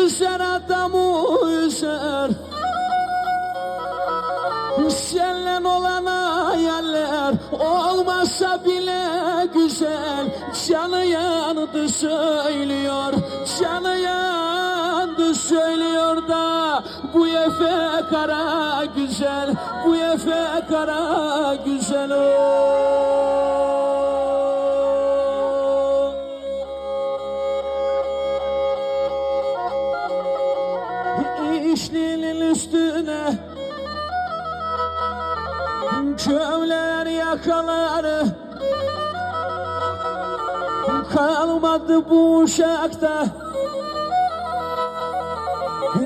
üzer adamı üzer. Seninle olan hayaller olmasa bile güzel. Canı yandı söylüyor, canı yandı söylüyor da bu Efe Kara güzel, bu Efe Kara güzel İşlinin üstüne kövler yakaları kalmadı bu uşakta.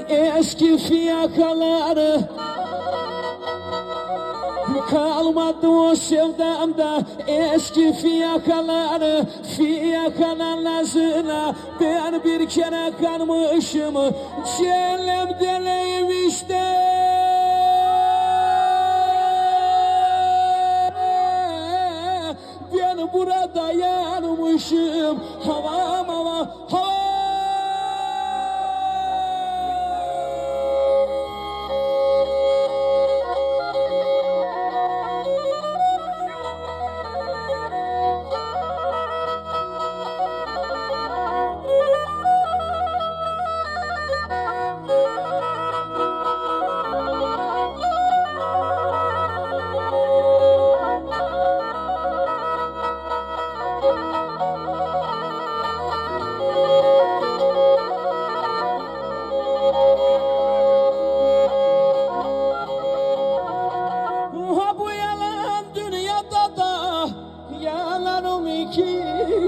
Eski fiyakaları kalmadı o sevdamda. Eski fiyakaları, fiyakalar nazına ben bir kere kanmışım. Cehennem deleyim işte. Ben burada yanmışım. Havam hava hava.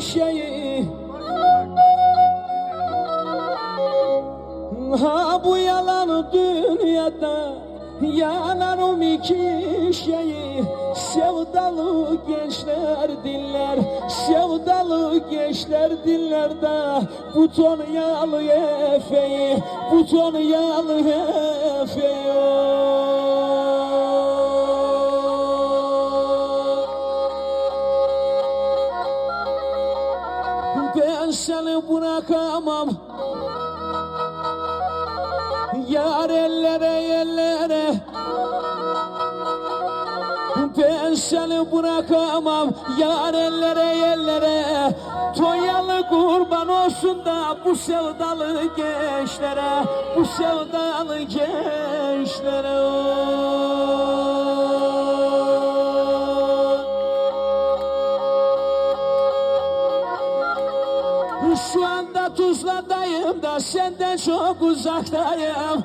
Şeyi ha bu yalan dünyada yanarım iki şeyi. Sevdalı gençler dinler, sevdalı gençler dinler de buton yalı Efe'yi, buton yalı Efe'yi. Ben seni bırakamam yar ellere ellere. Ben seni bırakamam yar ellere ellere. Tonyalı kurban olsun da bu sevdalı gençlere, bu sevdalı gençlere. Şu anda Tuzla'dayım da senden çok uzaktayım.